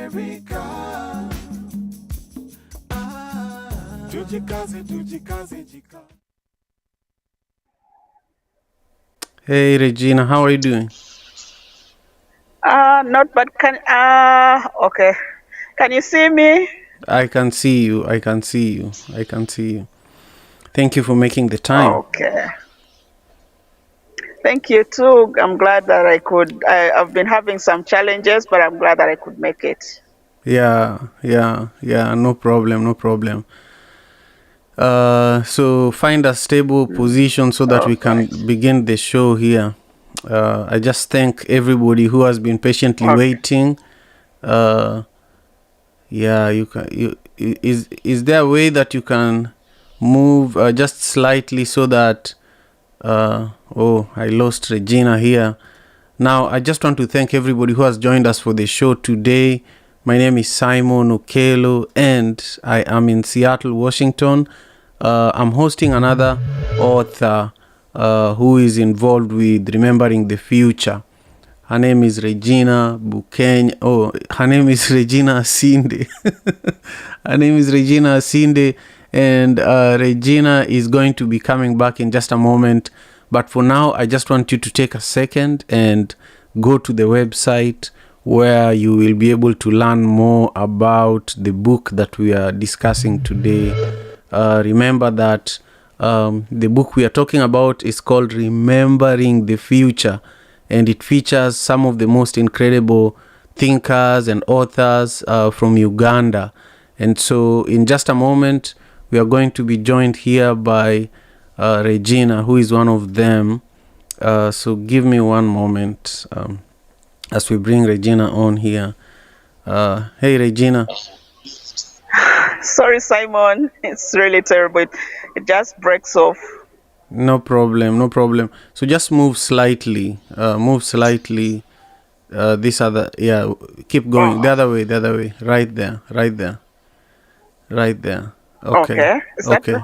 America. Tujikaze, tujikaze, jikaze. Hey Regina, how are you doing? Not bad. Okay. Can you see me? I can see you. I can see you. I can see you. Thank you for making the time. Okay. Thank you too. I'm glad that I've been having some challenges, but I'm glad that I could make it. Yeah. No problem. No problem. So find a stable position so that we can begin the show here. I just thank everybody who has been patiently waiting. Yeah, you can. Is there a way that you can move just slightly so that? Oh, I lost Regina here. Now, I just want to thank everybody who has joined us for the show today. My name is Simon Okelo, and I am in Seattle, Washington. I'm hosting another author who is involved with remembering the future. Her name is Regina Bukenya. Oh, her name is Regina Asinde. Her name is Regina Asinde, and Regina is going to be coming back in just a moment. But for now, I just want you to take a second and go to the website where you will be able to learn more about the book that we are discussing today. Remember that the book we are talking about is called Remembering the Future, and it features some of the most incredible thinkers and authors from Uganda. And so in just a moment, we are going to be joined here by Regina, who is one of them. So give me one moment as we bring Regina on here. Hey, Regina. Sorry, Simon. It's really terrible. It just breaks off. No problem. So just move slightly. This other, yeah, keep going. The other way. Right there. Okay. Is that good?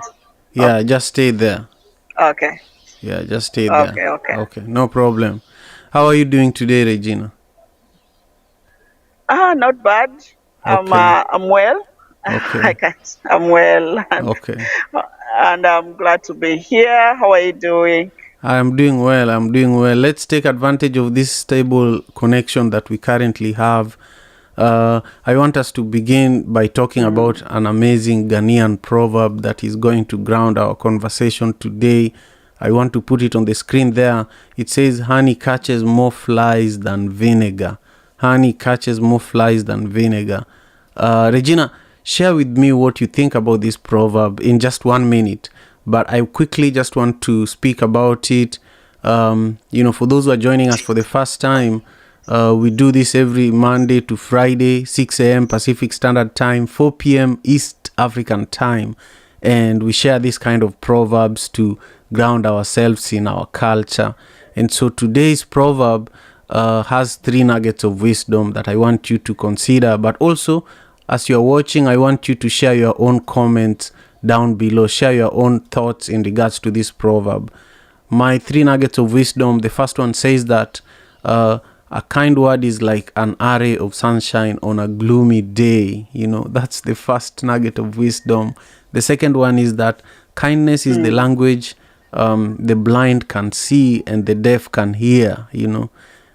Yeah, just stay there. Okay. Yeah, just stay there. Okay. No problem. How are you doing today, Regina? Not bad. Okay. I'm well. Okay. I'm well. Okay. And I'm glad to be here. How are you doing? I'm doing well. Let's take advantage of this stable connection that we currently have. I want us to begin by talking about an amazing Ghanaian proverb that is going to ground our conversation today. I want to put it on the screen there. It says, honey catches more flies than vinegar. Honey catches more flies than vinegar. Regina, share with me what you think about this proverb in just 1 minute. But I quickly just want to speak about it. For those who are joining us for the first time, we do this every Monday to Friday, 6 a.m. Pacific Standard Time, 4 p.m. East African Time. And we share this kind of proverbs to ground ourselves in our culture. And so today's proverb has 3 nuggets of wisdom that I want you to consider. But also, as you're watching, I want you to share your own comments down below. Share your own thoughts in regards to this proverb. My 3 nuggets of wisdom, the first one says that a kind word is like an array of sunshine on a gloomy day. That's the first nugget of wisdom. The second one is that kindness is the language the blind can see and the deaf can hear,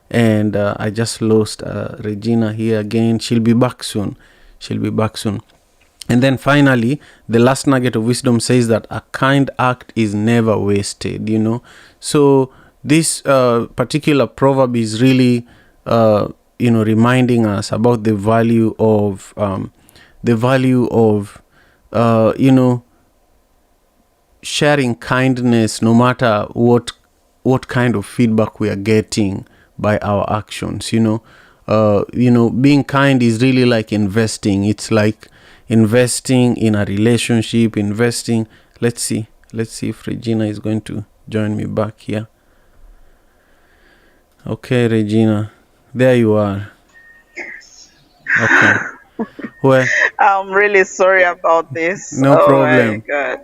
And I just lost Regina here again. She'll be back soon. And then finally, the last nugget of wisdom says that a kind act is never wasted, So this particular proverb is really, reminding us about the value of, sharing kindness, no matter what kind of feedback we are getting by our actions. Being kind is really like investing. It's like investing in a relationship, Let's see if Regina is going to join me back here. Okay, Regina, there you are. Okay. Well, I'm really sorry about this. No problem. My God.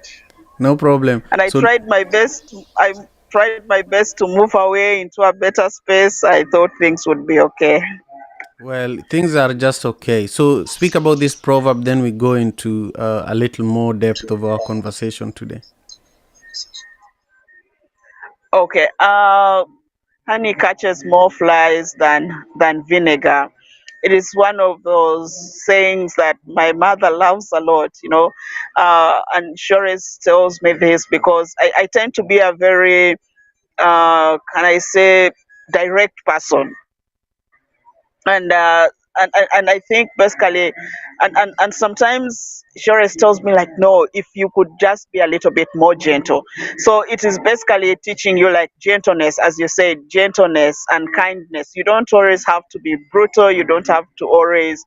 No problem. And I tried my best. I tried my best to move away into a better space. I thought things would be okay. Well, things are just okay. So, speak about this proverb, then we go into a little more depth of our conversation today. Okay. Honey catches more flies than vinegar. It is one of those sayings that my mother loves a lot, and she always tells me this because I tend to be a very, can I say, direct person. And I think basically, and sometimes she always tells me like, no, if you could just be a little bit more gentle. So it is basically teaching you like gentleness, as you said, gentleness and kindness. You don't always have to be brutal. You don't have to always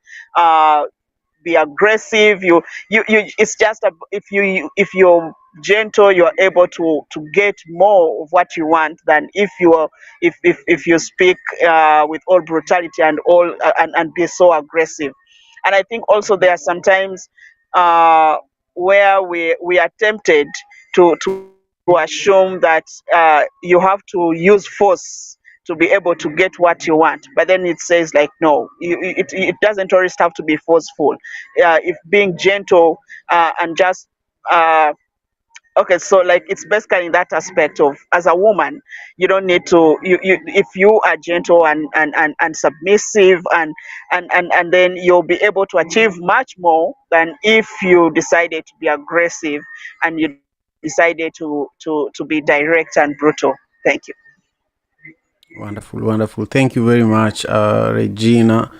be aggressive. You it's just if you're gentle, you're able to get more of what you want than if you are if you speak with all brutality and all and be so aggressive. And I think also there are sometimes where we are tempted to assume that you have to use force to be able to get what you want. But then it says like, no, it doesn't always have to be forceful. If being gentle and just okay, so like it's basically in that aspect of, as a woman, you don't need to, if you are gentle and submissive, and then you'll be able to achieve much more than if you decided to be aggressive and you decided to be direct and brutal. Thank you. Wonderful, wonderful. Thank you very much, Regina.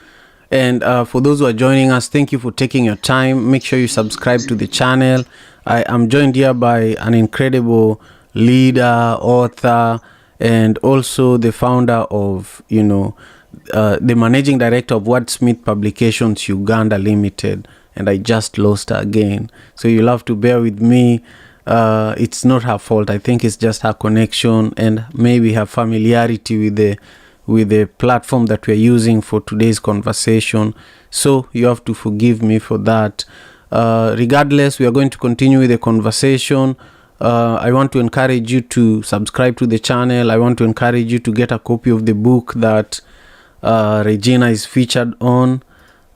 And for those who are joining us, thank you for taking your time. Make sure you subscribe to the channel. I am joined here by an incredible leader, author, and also the founder of, the managing director of Wordsmith Publications Uganda Limited. And I just lost her again. So you'll have to bear with me. It's not her fault. I think it's just her connection and maybe her familiarity with the platform that we're using for today's conversation. So you have to forgive me for that. Regardless, we are going to continue with the conversation. I want to encourage you to subscribe to the channel. I want to encourage you to get a copy of the book that Regina is featured on.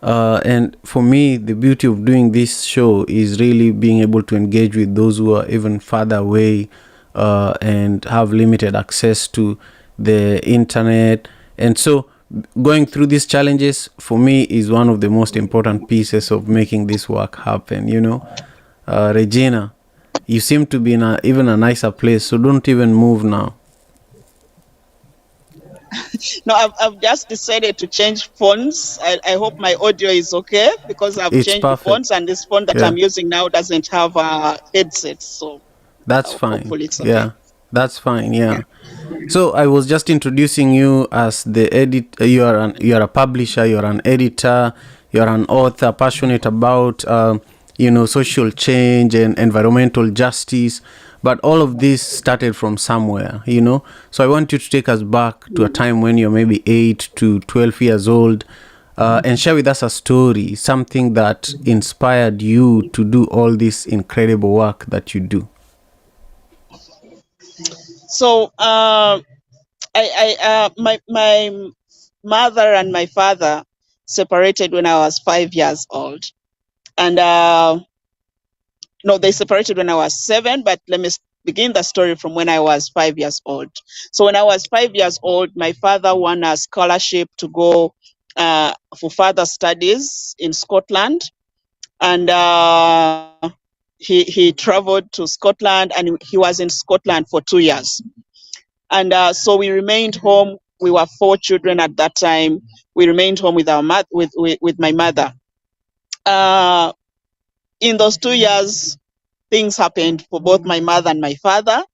And for me, the beauty of doing this show is really being able to engage with those who are even farther away and have limited access to the internet. And so going through these challenges for me is one of the most important pieces of making this work happen. Regina, you seem to be in even a nicer place, so don't even move now. No, I've just decided to change phones. I hope my audio is okay because I've It's changed the perfect. phones, and this phone that I'm using now doesn't have a headset. So that's fine. Hopefully it's okay. Yeah, that's fine. Yeah. So I was just introducing you as the edit. You are a publisher. You're an editor. You're an author, passionate about social change and environmental justice. But all of this started from somewhere, So I want you to take us back to a time when you're maybe 8 to 12 years old, and share with us a story, something that inspired you to do all this incredible work that you do. So my mother and my father separated when I was 5 years old, and no, they separated when I was 7. But let me begin the story from when I was 5 years old. So when I was 5 years old, my father won a scholarship to go for further studies in Scotland, and he traveled to Scotland, and he was in Scotland for 2 years. And so we remained home. We were 4 children at that time. We remained home with our with my mother. In those 2 years, things happened for both my mother and my father.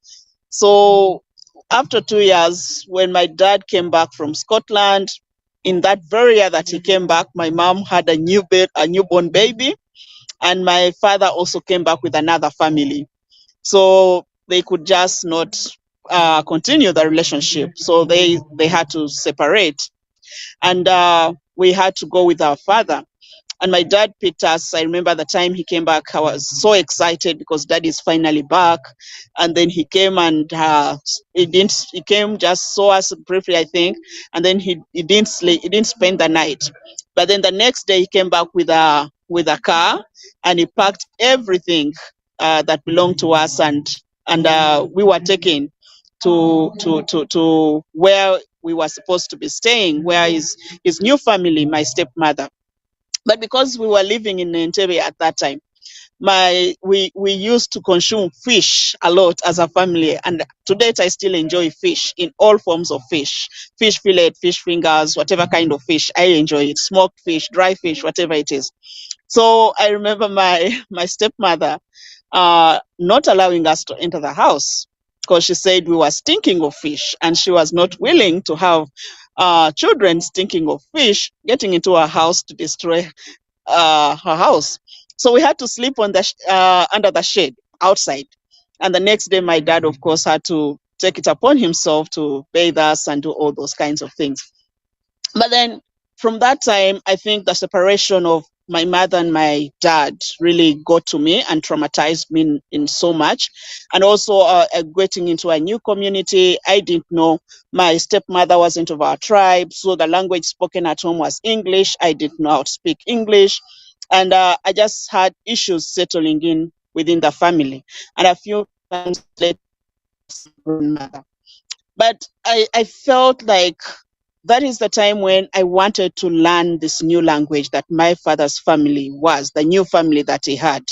So after 2 years, when my dad came back from Scotland, in that very year that he came back, my mom had a newborn baby, and my father also came back with another family. So they could just not continue the relationship. So they had to separate, and we had to go with our father. And my dad picked us. I remember the time he came back, I was so excited because dad is finally back. And then he came and he came, just saw us briefly, I think, and then he didn't sleep, he didn't spend the night. But then the next day he came back with a car, and he packed everything that belonged to us, and we were taken to where we were supposed to be staying, where his new family, my stepmother. But because we were living in Entebbe at that time, we used to consume fish a lot as a family, and to date I still enjoy fish, in all forms of fish fillet, fish fingers, whatever kind of fish I enjoy it, smoked fish, dry fish, whatever it is. So I remember my stepmother not allowing us to enter the house because she said we were stinking of fish, and she was not willing to have children stinking of fish getting into her house to destroy her house. So we had to sleep on under the shade outside. And the next day, my dad, of course, had to take it upon himself to bathe us and do all those kinds of things. But then from that time, I think the separation of my mother and my dad really got to me and traumatized me in so much. And also getting into a new community, I didn't know. My stepmother wasn't of our tribe, so the language spoken at home was English. I didn't know how to speak English. And I just had issues settling in within the family. And a few times later, grandmother. But I felt like that is the time when I wanted to learn this new language that my father's family was, the new family that he had.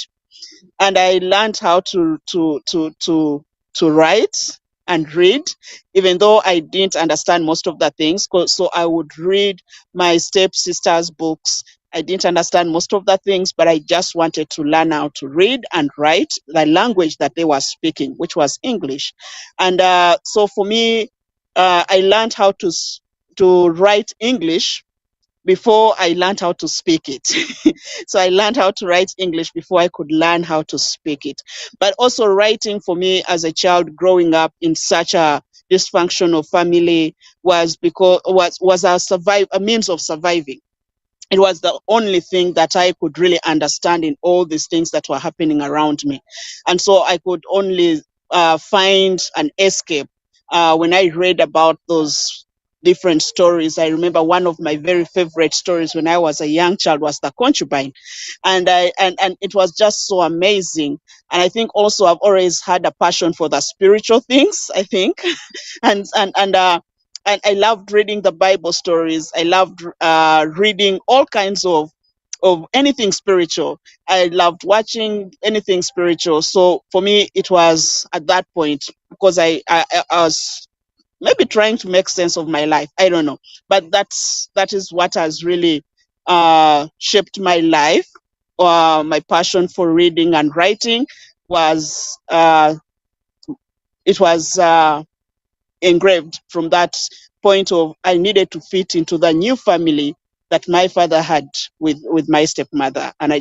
And I learned how to write and read, even though I didn't understand most of the things. So I would read my stepsister's books. I didn't understand most of the things, but I just wanted to learn how to read and write the language that they were speaking, which was English. And so for me, I learned how to write English before I learned how to speak it. So I learned how to write English before I could learn how to speak it. But also writing for me as a child growing up in such a dysfunctional family was a means of surviving. It was the only thing that I could really understand in all these things that were happening around me. And so I could only find an escape when I read about those different stories. I remember one of my very favorite stories when I was a young child was The Concubine. And it was just so amazing. And I think also I've always had a passion for the spiritual things, I think. And I loved reading the Bible stories. I loved reading all kinds of anything spiritual. I loved watching anything spiritual. So for me, it was at that point because I was maybe trying to make sense of my life. I don't know, but that is what has really shaped my life. My passion for reading and writing was engraved from that point of I needed to fit into the new family that my father had with my stepmother. And I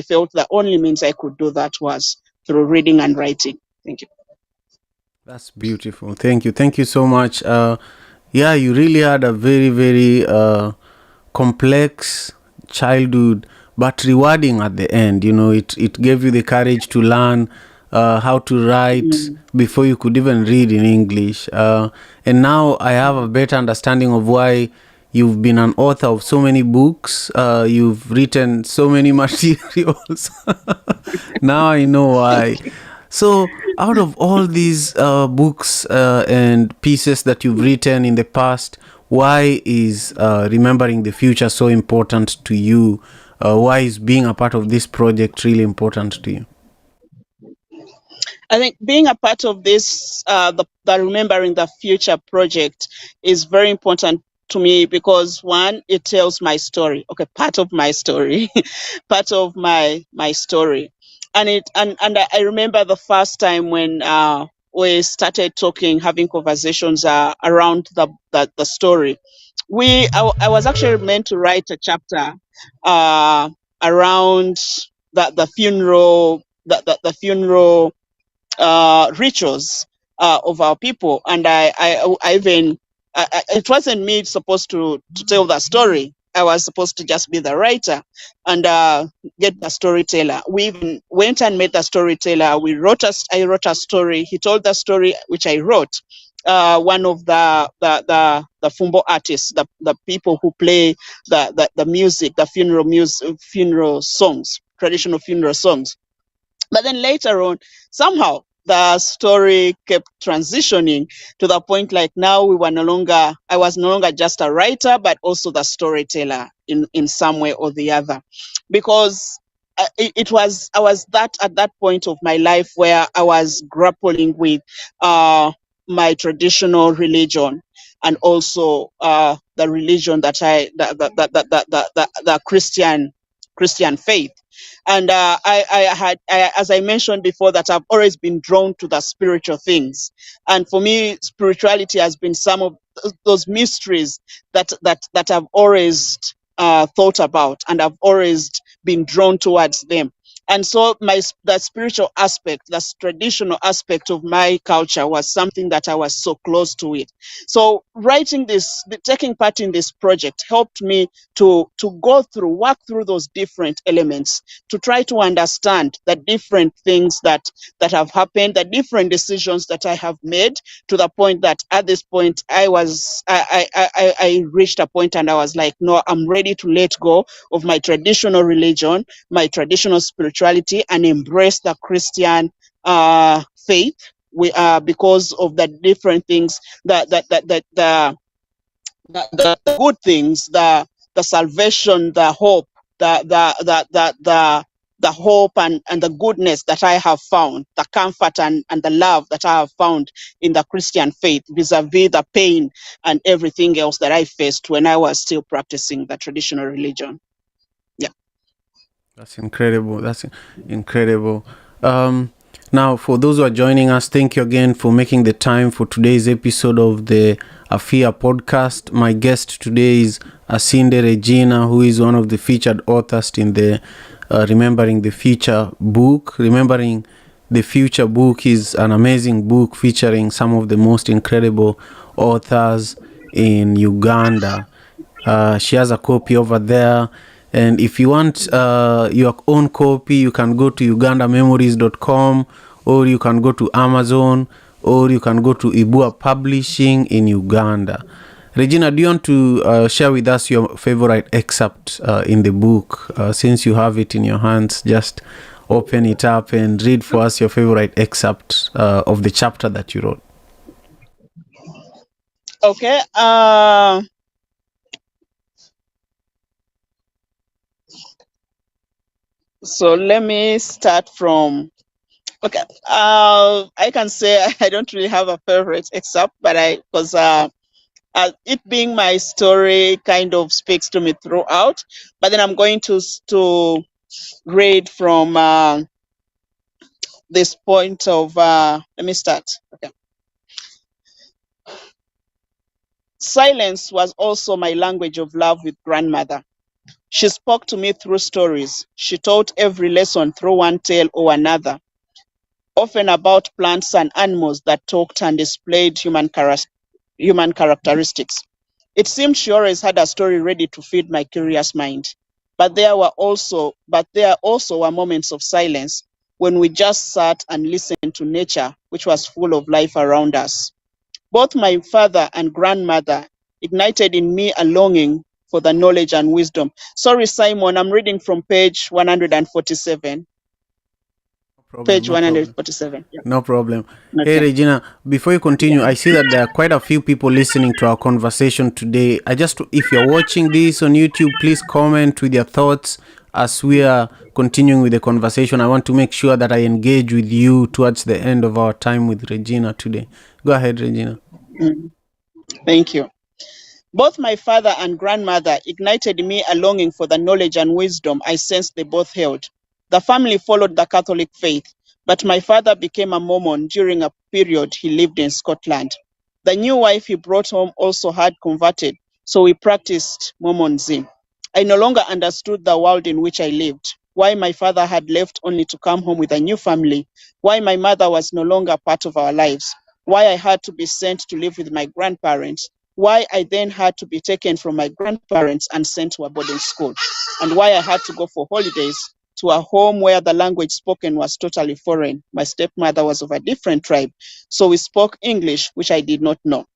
felt the only means I could do that was through reading and writing. Thank you. That's beautiful. Thank you. Thank you so much. Yeah, you really had a very, very complex childhood, but rewarding at the end. You know, it gave you the courage to learn how to write before you could even read in English. And now I have a better understanding of why you've been an author of so many books. You've written so many materials. Now I know why. So, out of all these books and pieces that you've written in the past, why is remembering the future so important to you? Why is being a part of this project really important to you? I think being a part of this, the Remembering the Future project is very important to me because one, it tells my story. Okay, part of my story, part of my story, and I remember the first time when we started talking, having conversations around the story. I was actually meant to write a chapter around the funeral, the funeral rituals of our people, and I even it wasn't me supposed to tell that story. I was supposed to just be the writer and get the storyteller. We even went and met the storyteller. I wrote a story. He told the story which I wrote. One of the fumbo artists, the people who play the music, the funeral songs, traditional funeral songs. But then later on, somehow the story kept transitioning to the point like now I was no longer just a writer, but also the storyteller in some way or the other. Because I was that at that point of my life where I was grappling with my traditional religion and also the religion that the Christian faith. And as I mentioned before, that I've always been drawn to the spiritual things. And for me, spirituality has been some of those mysteries that I've always thought about, and I've always been drawn towards them. And so the spiritual aspect, the traditional aspect of my culture was something that I was so close to it. So taking part in this project helped me to work through those different elements, to try to understand the different things that have happened, the different decisions that I have made, to the point that at this point I reached a point and I was like, no, I'm ready to let go of my traditional religion, my traditional spirituality, and embrace the Christian faith. Because of the different things, the good things, the salvation, the hope, the hope and the goodness that I have found, the comfort and the love that I have found in the Christian faith, vis-a-vis the pain and everything else that I faced when I was still practicing the traditional religion. Yeah. That's incredible. That's incredible. Now, for those who are joining us, thank you again for making the time for today's episode of the Afia podcast. My guest today is Asinde Regina, who is one of the featured authors in the Remembering the Future book. Remembering the Future book is an amazing book featuring some of the most incredible authors in Uganda. She has a copy over there. And if you want your own copy, you can go to ugandamemories.com, or you can go to Amazon, or you can go to Ibua Publishing in Uganda. Regina, do you want to share with us your favorite excerpt in the book? Since you have it in your hands, just open it up and read for us your favorite excerpt of the chapter that you wrote. Okay. So let me start from, okay. I can say I don't really have a favorite excerpt, but because it being my story kind of speaks to me throughout. But then I'm going to read from this point of, let me start. Okay. Silence was also my language of love with grandmother. She spoke to me through stories. She taught every lesson through one tale or another, often about plants and animals that talked and displayed human characteristics. It seemed she always had a story ready to feed my curious mind. But there also were moments of silence when we just sat and listened to nature, which was full of life around us. Both my father and grandmother ignited in me a longing for the knowledge and wisdom. Sorry, Simon, I'm reading from page 147. Page 147. Yeah. No problem. Okay. Hey, Regina, before you continue, I see that there are quite a few people listening to our conversation today. If you're watching this on YouTube, please comment with your thoughts as we are continuing with the conversation. I want to make sure that I engage with you towards the end of our time with Regina today. Go ahead, Regina. Thank you. Both my father and grandmother ignited in me a longing for the knowledge and wisdom I sensed they both held. The family followed the Catholic faith, but my father became a Mormon during a period he lived in Scotland. The new wife he brought home also had converted, so we practiced Mormonism. I no longer understood the world in which I lived, why my father had left only to come home with a new family, why my mother was no longer part of our lives, why I had to be sent to live with my grandparents, why I then had to be taken from my grandparents and sent to a boarding school, and why I had to go for holidays to a home where the language spoken was totally foreign. My stepmother was of a different tribe, so we spoke English, which I did not know.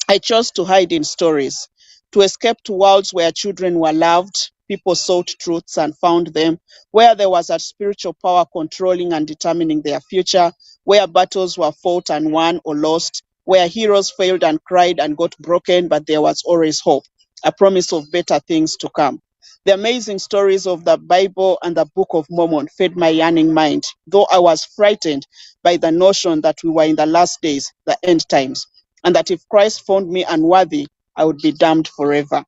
I chose to hide in stories, to escape to worlds where children were loved, people sought truths and found them, where there was a spiritual power controlling and determining their future, where battles were fought and won or lost, where heroes failed and cried and got broken, but there was always hope, a promise of better things to come. The amazing stories of the Bible and the Book of Mormon fed my yearning mind, though I was frightened by the notion that we were in the last days, the end times, and that if Christ found me unworthy, I would be damned forever.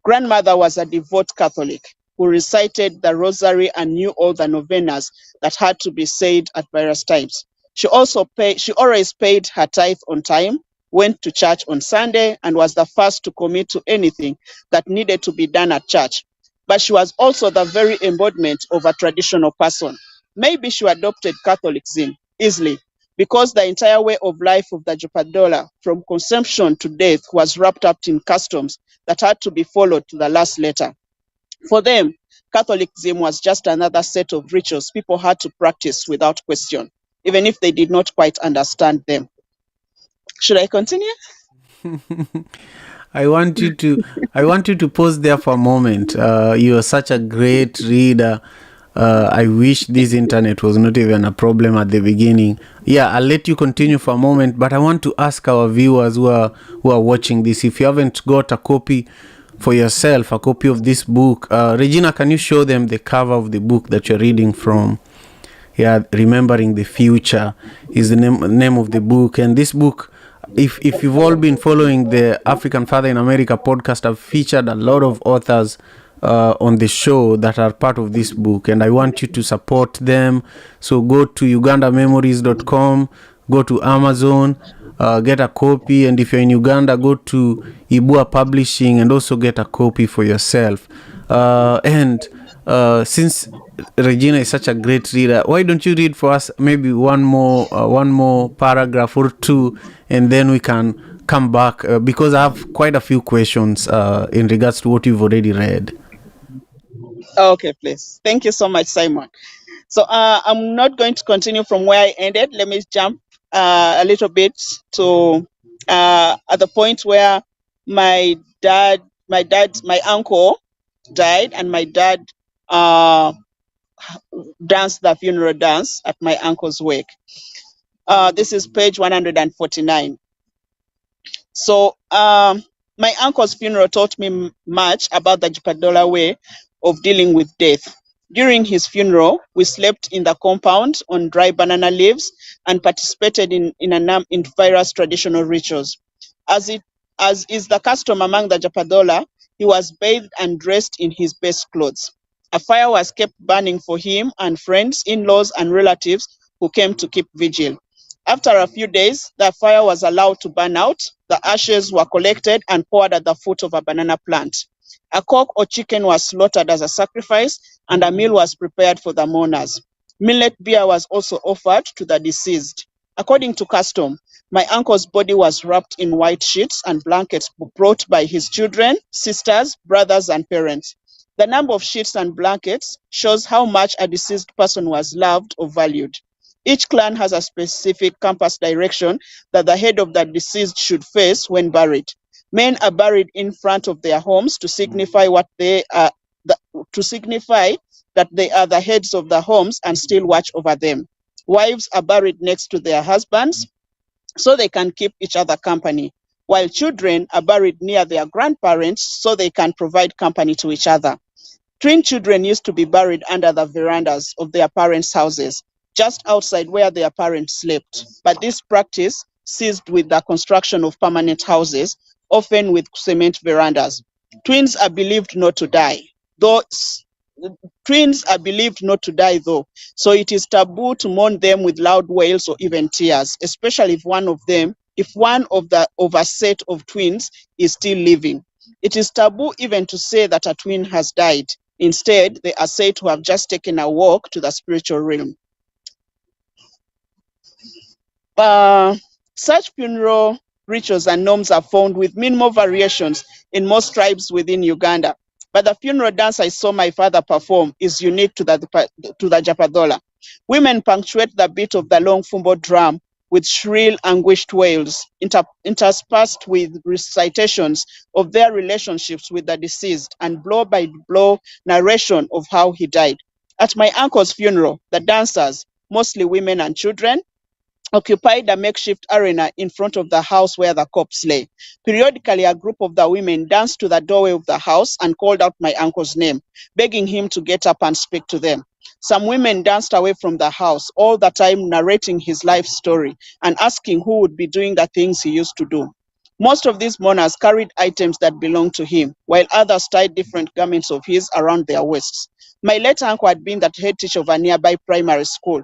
Grandmother was a devout Catholic who recited the rosary and knew all the novenas that had to be said at various times. She always paid her tithe on time, went to church on Sunday, and was the first to commit to anything that needed to be done at church. But she was also the very embodiment of a traditional person. Maybe she adopted Catholicism easily, because the entire way of life of the Jupadola, from conception to death, was wrapped up in customs that had to be followed to the last letter. For them, Catholicism was just another set of rituals people had to practice without question, even if they did not quite understand them. Should I continue? I want you to pause there for a moment. You are such a great reader. I wish this internet was not even a problem at the beginning. Yeah, I'll let you continue for a moment, but I want to ask our viewers who are watching this, if you haven't got a copy for yourself, a copy of this book. Regina, can you show them the cover of the book that you're reading from? Yeah, Remembering the Future is the name of the book. And this book, if you've all been following the African Father in America podcast, I've featured a lot of authors on the show that are part of this book, and I want you to support them. So go to ugandamemories.com, go to Amazon, get a copy, and if you're in Uganda, go to Ibua Publishing and also get a copy for yourself. And since Regina is such a great reader, why don't you read for us maybe one more paragraph or two, and then we can come back, because I have quite a few questions in regards to what you've already read. Okay, please. Thank you so much, Simon. So I'm not going to continue from where I ended. Let me jump a little bit to at the point where my uncle died, and my dad danced the funeral dance at my uncle's wake. This is page 149. So my uncle's funeral taught me much about the Jupadola way of dealing with death. During his funeral, we slept in the compound on dry banana leaves and participated in various traditional rituals. As is the custom among the Jupadola, he was bathed and dressed in his best clothes. A fire was kept burning for him and friends, in-laws, and relatives who came to keep vigil. After a few days, the fire was allowed to burn out. The ashes were collected and poured at the foot of a banana plant. A cock or chicken was slaughtered as a sacrifice, and a meal was prepared for the mourners. Millet beer was also offered to the deceased. According to custom, my uncle's body was wrapped in white sheets and blankets brought by his children, sisters, brothers, and parents. The number of sheets and blankets shows how much a deceased person was loved or valued. Each clan has a specific compass direction that the head of the deceased should face when buried. Men are buried in front of their homes to signify that they are the heads of the homes and still watch over them. Wives are buried next to their husbands so they can keep each other company, while children are buried near their grandparents so they can provide company to each other. Twin children used to be buried under the verandas of their parents' houses, just outside where their parents slept. But this practice ceased with the construction of permanent houses, often with cement verandas. Twins are believed not to die, though. So it is taboo to mourn them with loud wails or even tears, especially if one of the set of twins is still living. It is taboo even to say that a twin has died. Instead, they are said to have just taken a walk to the spiritual realm. Such funeral rituals and norms are found with minimal variations in most tribes within Uganda. But the funeral dance I saw my father perform is unique to the Japadola. Women punctuate the beat of the long fumbo drum with shrill, anguished wails, interspersed with recitations of their relationships with the deceased and blow-by-blow narration of how he died. At my uncle's funeral, the dancers, mostly women and children, occupied a makeshift arena in front of the house where the corpse lay. Periodically, a group of the women danced to the doorway of the house and called out my uncle's name, begging him to get up and speak to them. Some women danced away from the house, all the time narrating his life story and asking who would be doing the things he used to do. Most of these mourners carried items that belonged to him, while others tied different garments of his around their waists. My late uncle had been the head teacher of a nearby primary school.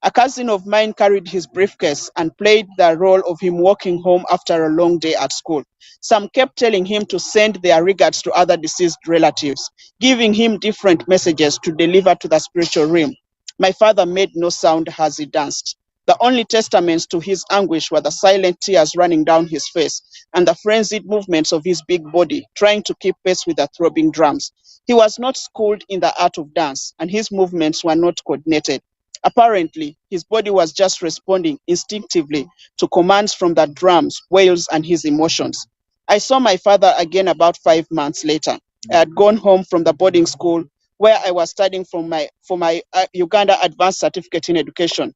A cousin of mine carried his briefcase and played the role of him walking home after a long day at school. Some kept telling him to send their regards to other deceased relatives, giving him different messages to deliver to the spiritual realm. My father made no sound as he danced. The only testaments to his anguish were the silent tears running down his face and the frenzied movements of his big body, trying to keep pace with the throbbing drums. He was not schooled in the art of dance, and his movements were not coordinated. Apparently, his body was just responding instinctively to commands from the drums, wails, and his emotions. I saw my father again about 5 months later. I had gone home from the boarding school where I was studying for my Uganda Advanced Certificate in Education.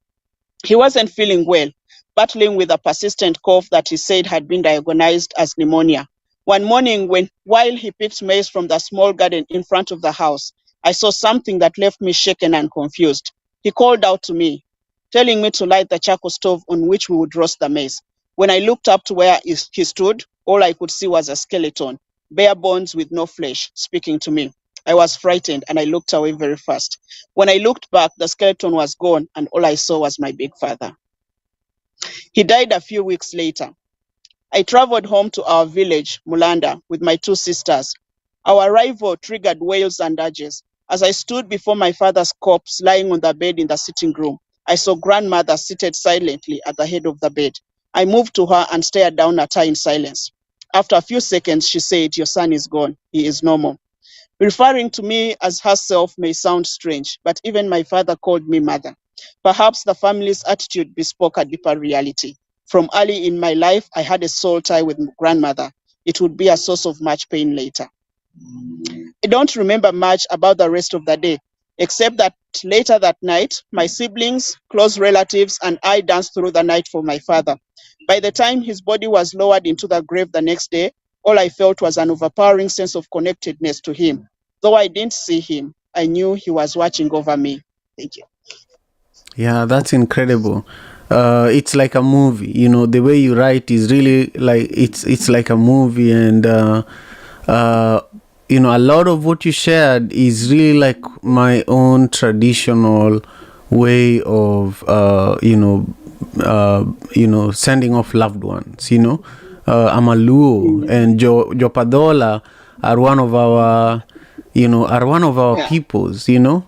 He wasn't feeling well, battling with a persistent cough that he said had been diagnosed as pneumonia. One morning, while he picked maize from the small garden in front of the house, I saw something that left me shaken and confused. He called out to me, telling me to light the charcoal stove on which we would roast the maize. When I looked up to where he stood, all I could see was a skeleton, bare bones with no flesh, speaking to me. I was frightened and I looked away very fast. When I looked back, the skeleton was gone and all I saw was my big father. He died a few weeks later. I traveled home to our village, Mulanda, with my 2 sisters. Our arrival triggered wails and urges. As I stood before my father's corpse lying on the bed in the sitting room, I saw grandmother seated silently at the head of the bed. I moved to her and stared down at her in silence. After a few seconds, she said, "Your son is gone. He is normal." Referring to me as herself may sound strange, but even my father called me mother. Perhaps the family's attitude bespoke a deeper reality. From early in my life, I had a soul tie with grandmother. It would be a source of much pain later. I don't remember much about the rest of the day, except that later that night, my siblings, close relatives, and I danced through the night for my father. By the time his body was lowered into the grave the next day, all I felt was an overpowering sense of connectedness to him. Though I didn't see him, I knew he was watching over me. Thank you. Yeah, that's incredible. It's like a movie. You know, the way you write is really like it's like a movie, and you know, a lot of what you shared is really like my own traditional way of sending off loved ones. You know, I'm a Luo, and Jopadola are one of our peoples. You know.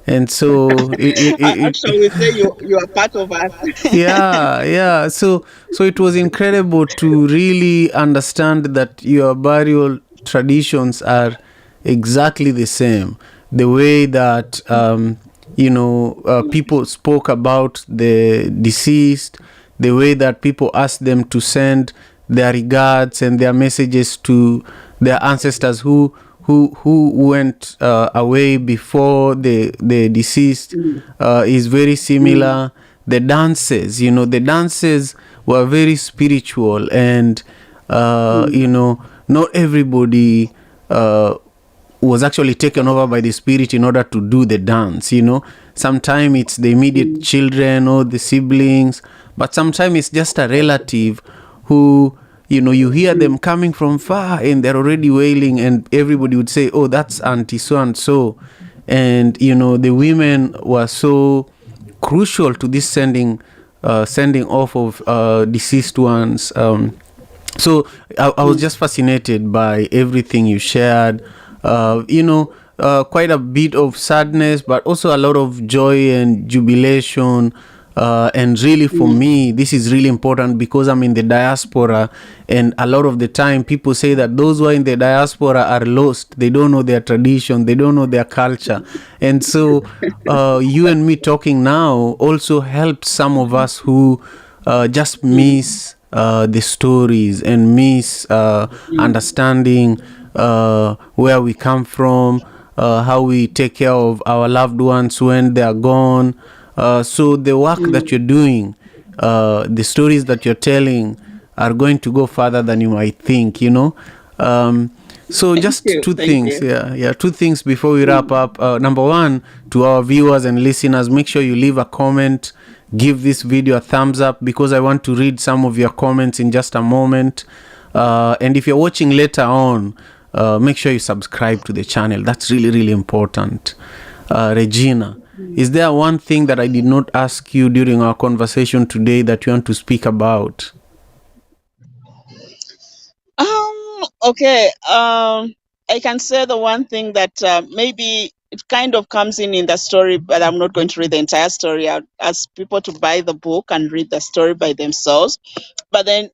And so Actually, we say you are part of us. yeah. So it was incredible to really understand that your burial traditions are exactly the same. The way that people spoke about the deceased, the way that people asked them to send their regards and their messages to their ancestors who went away before the deceased is very similar. The dances were very spiritual, and not everybody was actually taken over by the spirit in order to do the dance. Sometimes it's the immediate children or the siblings, but sometimes it's just a relative who you hear them coming from far and they're already wailing, and everybody would say, "Oh, that's Auntie so and so." And the women were so crucial to this sending off of deceased ones. So I was just fascinated by everything you shared. Quite a bit of sadness, but also a lot of joy and jubilation. And really, for me, this is really important because I'm in the diaspora, and a lot of the time people say that those who are in the diaspora are lost. They don't know their tradition, they don't know their culture. And so you and me talking now also helps some of us who just miss the stories and miss understanding where we come from, how we take care of our loved ones when they are gone. So the work that you're doing, the stories that you're telling are going to go further than you might think, So just two things, two things before we wrap up. Number one, to our viewers and listeners, make sure you leave a comment, give this video a thumbs up, because I want to read some of your comments in just a moment. And if you're watching later on, make sure you subscribe to the channel. That's really, really important. Regina, is there one thing that I did not ask you during our conversation today that you want to speak about? Okay. I can say the one thing that maybe it kind of comes in the story, but I'm not going to read the entire story. I'll ask people to buy the book and read the story by themselves. But then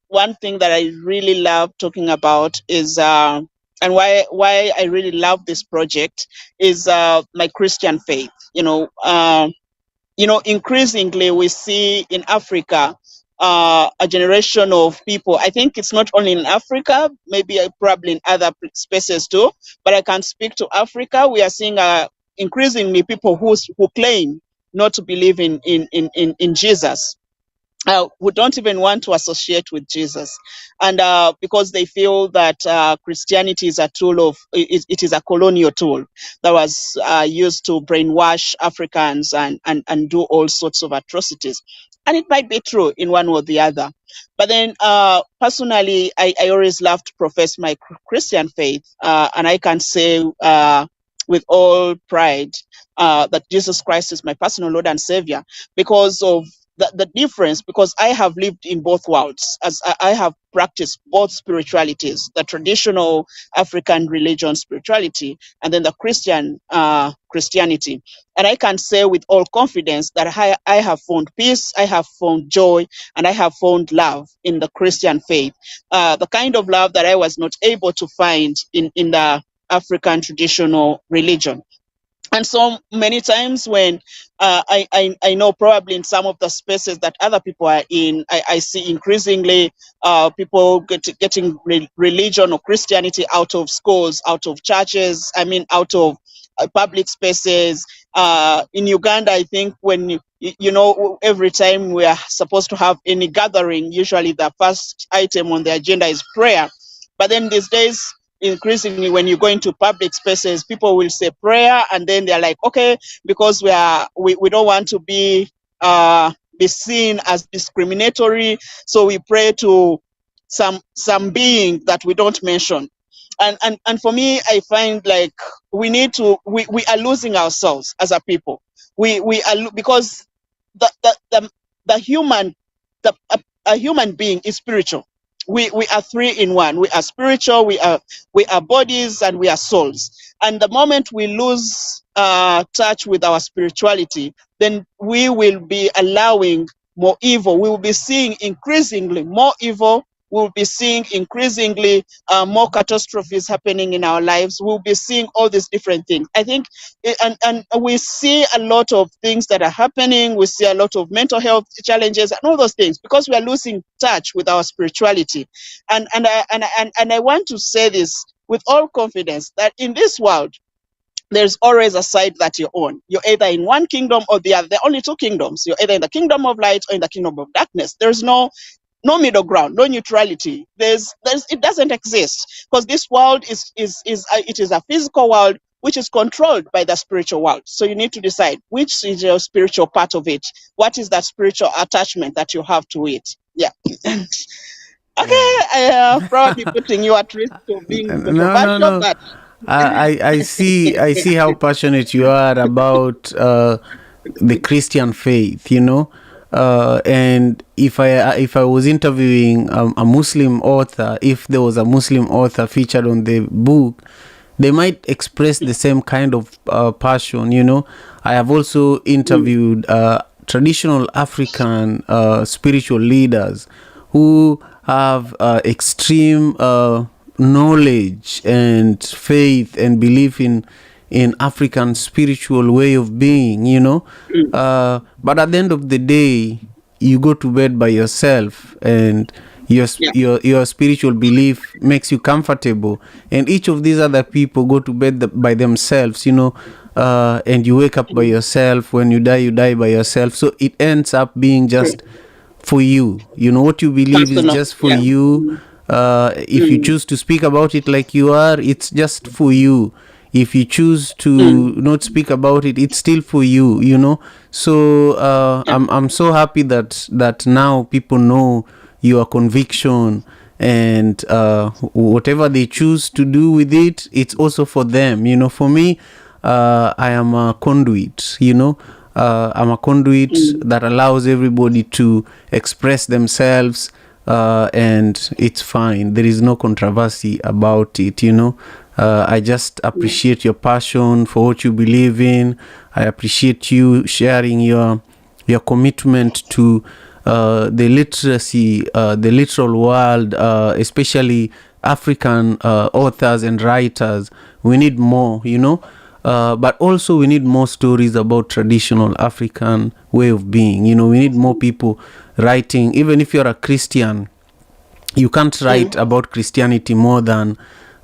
one thing that I really love talking about is and why I really love this project is my Christian faith. Increasingly we see in Africa a generation of people. I think it's not only in Africa, maybe probably in other spaces too, but I can speak to Africa. We are seeing increasingly people who claim not to believe in Jesus. Who don't even want to associate with Jesus, and because they feel that Christianity is a tool of it is a colonial tool that was used to brainwash Africans and do all sorts of atrocities. And it might be true in one or the other, but then personally, I always love to profess my Christian faith, and I can say with all pride that Jesus Christ is my personal Lord and Savior, because of the difference, because I have lived in both worlds, as I have practiced both spiritualities, the traditional African religion spirituality, and then the Christian Christianity. And I can say with all confidence that I have found peace, I have found joy, and I have found love in the Christian faith. The kind of love that I was not able to find in the African traditional religion. And so many times when I know probably in some of the spaces that other people are in, I see increasingly people getting religion or Christianity out of schools, out of churches, out of public spaces. In Uganda, I think when, every time we are supposed to have any gathering, usually the first item on the agenda is prayer. But then these days, increasingly when you go into public spaces, people will say prayer, and then they're like, okay, because we don't want to be seen as discriminatory, so we pray to some being that we don't mention. And for me, I find like we are losing ourselves as a people. We are, because the human a human being is spiritual. We are three in one. We are spiritual, we are bodies, and we are souls. And the moment we lose touch with our spirituality, then we will be allowing more evil. We will be seeing increasingly more evil. We will be seeing increasingly more catastrophes happening in our lives. We'll be seeing all these different things. I think, and we see a lot of things that are happening. We see a lot of mental health challenges and all those things because we are losing touch with our spirituality. And I want to say this with all confidence, that in this world, there's always a side that you're on. You're either in one kingdom or the other. There are only two kingdoms. You're either in the kingdom of light or in the kingdom of darkness. There's no middle ground, no neutrality. It doesn't exist, because this world is a physical world which is controlled by the spiritual world. So you need to decide which is your spiritual part of it. What is that spiritual attachment that you have to it? Yeah. Okay, I probably putting you at risk of being controversial, but I see how passionate you are about the Christian faith, and if I was interviewing a Muslim author, if there was a Muslim author featured on the book, they might express the same kind of passion. I have also interviewed traditional African spiritual leaders who have extreme knowledge and faith and belief in African spiritual way of being, but at the end of the day, you go to bed by yourself, and your spiritual belief makes you comfortable, and each of these other people go to bed by themselves, and you wake up by yourself. When you die by yourself. So it ends up being just for you. What you believe is just for you. If you choose to speak about it like you are, it's just for you. If you choose to not speak about it, it's still for you. So I'm so happy that now people know your conviction, and whatever they choose to do with it, it's also for them. For me, I am a conduit. I'm a conduit that allows everybody to express themselves, and it's fine. There is no controversy about it. I just appreciate your passion for what you believe in. I appreciate you sharing your commitment to the literacy, the literal world, especially African authors and writers. We need more, but also we need more stories about traditional African way of being. We need more people writing. Even if you're a Christian, you can't write about Christianity more than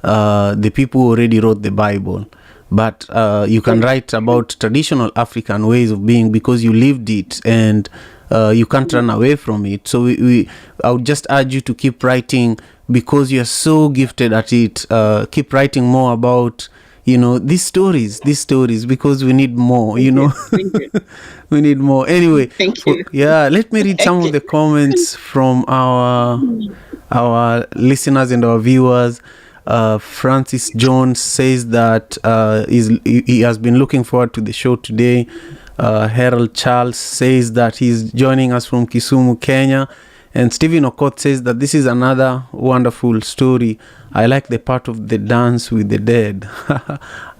the people who already wrote the Bible. But you can write about traditional African ways of being because you lived it, and you can't run away from it. So I would just urge you to keep writing, because you're so gifted at it. Keep writing more about these stories, because we need more. Thank you. We need more. Anyway, Thank you. let me read some of the comments from our listeners and our viewers. Francis Jones says that he has been looking forward to the show today. Harold Charles says that he's joining us from Kisumu, Kenya. And Stephen Okot says that this is another wonderful story. I like the part of the dance with the dead.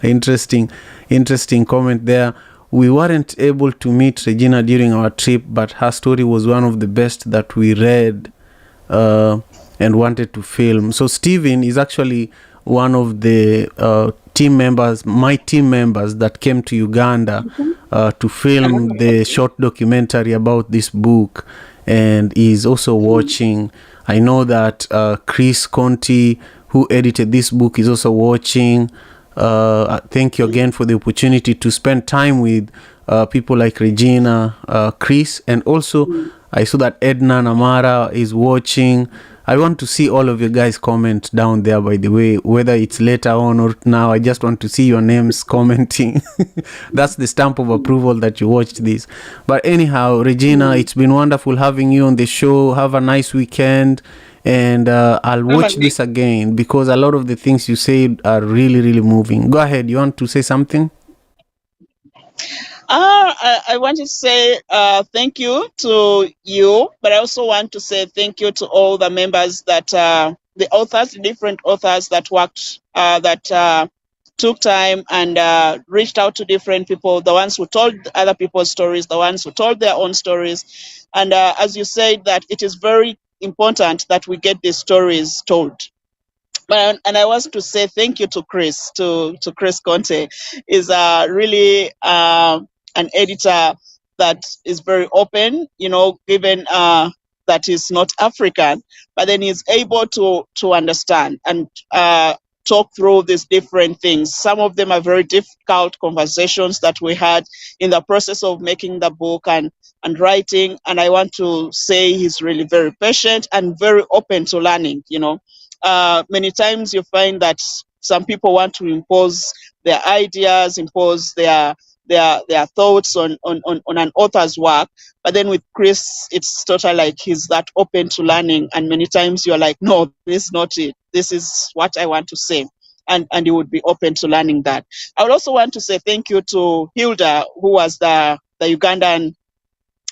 Interesting comment there. We weren't able to meet Regina during our trip, but her story was one of the best that we read and wanted to film. So Stephen is actually one of the my team members that came to Uganda to film the short documentary about this book, and is also watching. I know that Chris Conti, who edited this book, is also watching. Thank you again for the opportunity to spend time with people like Regina, Chris, and also I saw that Edna Namara is watching. I want to see all of you guys comment down there, by the way, whether it's later on or now. I just want to see your names commenting. That's the stamp of approval that you watched this. But anyhow, Regina, it's been wonderful having you on the show. Have a nice weekend. And I'll watch this again, because a lot of the things you said are really, really moving. Go ahead. You want to say something? I want to say thank you to you, but I also want to say thank you to all the members that the authors, different authors that worked, that took time and reached out to different people, the ones who told other people's stories, the ones who told their own stories. And as you said, that it is very important that we get these stories told. And I want to say thank you to Chris, to Chris Conte. Is really an editor that is very open, given that he's not African, but then he's able to understand and talk through these different things. Some of them are very difficult conversations that we had in the process of making the book and writing. And I want to say he's really very patient and very open to learning. Many times you find that some people want to impose their ideas, impose their thoughts on an author's work, but then with Chris, it's totally like he's that open to learning. And many times you're like, no, this is not it. This is what I want to say. And he would be open to learning that. I would also want to say thank you to Hilda, who was the Ugandan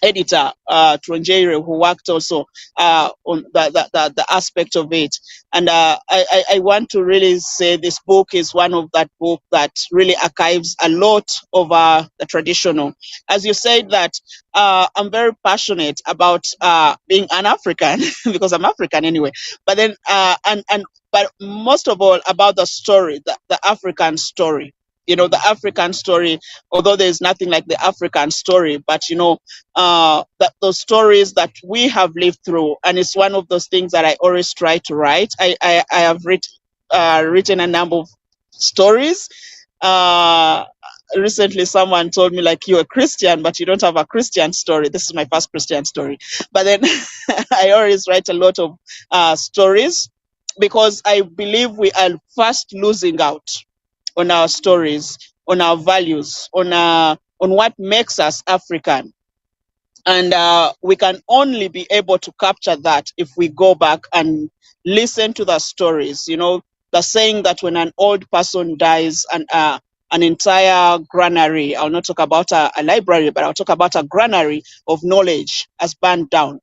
editor, Tronjere, who worked also on the aspect of it. And I want to really say this book is one of that book that really archives a lot of the traditional. As you said that, I'm very passionate about being an African because I'm African anyway. But then, but most of all about the story, the African story. The African story, although there's nothing like the African story, but that those stories that we have lived through, and it's one of those things that I always try to write. I have written a number of stories. Recently someone told me, like, you're a Christian but you don't have a Christian story. This is my first Christian story, but then I always write a lot of stories, because I believe we are first losing out on our stories, on our values, on what makes us African. And we can only be able to capture that if we go back and listen to the stories. The saying that when an old person dies, and an entire granary, I'll not talk about a library, but I'll talk about a granary of knowledge has burned down.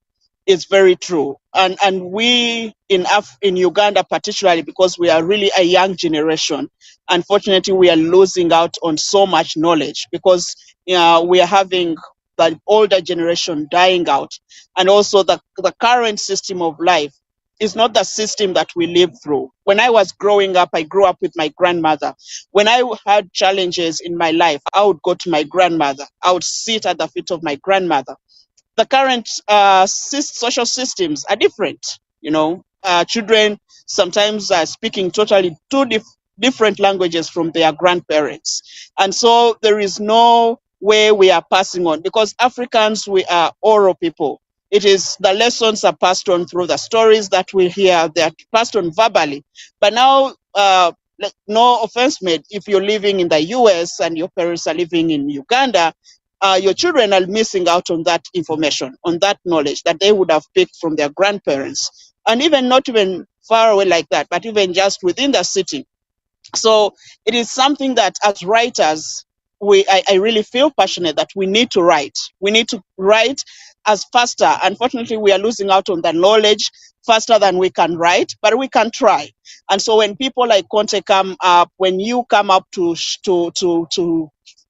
It's very true. And we in Uganda, particularly because we are really a young generation, unfortunately we are losing out on so much knowledge, because we are having the older generation dying out. And also the current system of life is not the system that we lived through. When I was growing up, I grew up with my grandmother. When I had challenges in my life, I would go to my grandmother. I would sit at the feet of my grandmother. The current social systems are different. Children sometimes are speaking totally two different languages from their grandparents. And so there is no way we are passing on, because Africans, we are oral people. It is the lessons are passed on through the stories that we hear. They are passed on verbally. But now, no offense made, if you're living in the US and your parents are living in Uganda, your children are missing out on that information, on that knowledge that they would have picked from their grandparents. And even not even far away like that, but even just within the city. So it is something that as writers, I really feel passionate that we need to write. We need to write as faster. Unfortunately, we are losing out on the knowledge faster than we can write, but we can try. And so when people like Conte come up, when you come up to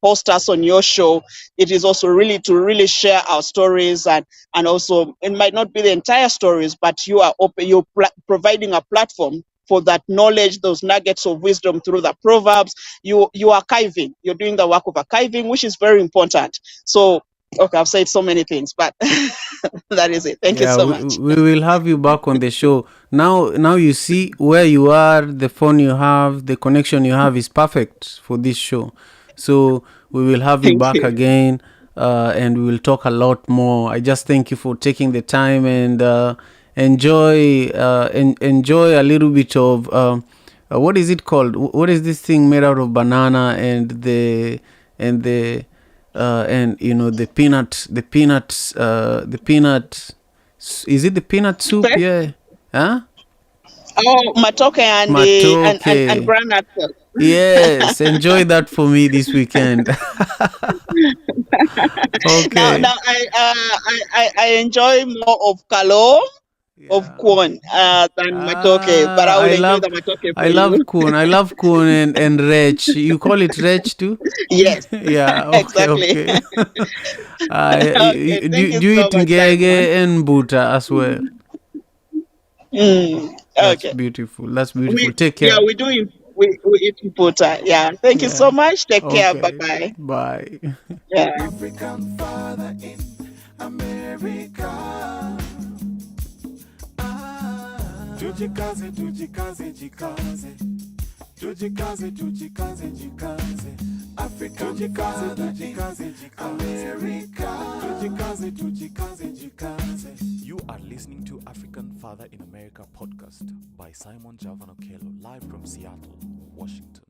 host us on your show, it is also really to really share our stories, and also it might not be the entire stories, but you are open, you're providing a platform for that knowledge, those nuggets of wisdom through the Proverbs. You archiving, you're doing the work of archiving, which is very important. So, okay, I've said so many things, but that is it. Thank you so much. We will have you back on the show. Now you see where you are, the phone you have, the connection you have is perfect for this show. So we will have you back again, and we will talk a lot more. I just thank you for taking the time, and enjoy a little bit of what is it called? What is this thing made out of banana and the peanut is it the peanut soup? Okay. Yeah. Huh? Oh, matoke and granite. Yes, enjoy that for me this weekend. Okay. Now I enjoy more of kalo, of corn than matoke, but I will enjoy the matoke for you. I love corn and rech. You call it rech too? Yes. Yeah. Okay. Exactly. Okay. Okay, thank you Do you so eat much, ngege and butter as well? That's Okay. beautiful. That's beautiful. Take care. Yeah, we do. We eat butter. Yeah. Thank you so much. Take care. Bye Okay. bye. Bye. Yeah. African father in America. Tujikaze, tujikaze, jikaze. Tujikaze, tujikaze, jikaze. Africa, tujikaze, tujikaze, jikaze. America. Tujikaze, tujikaze, jikaze. You are listening to African Father in America podcast by Simon Javanokelo, live from Seattle, Washington.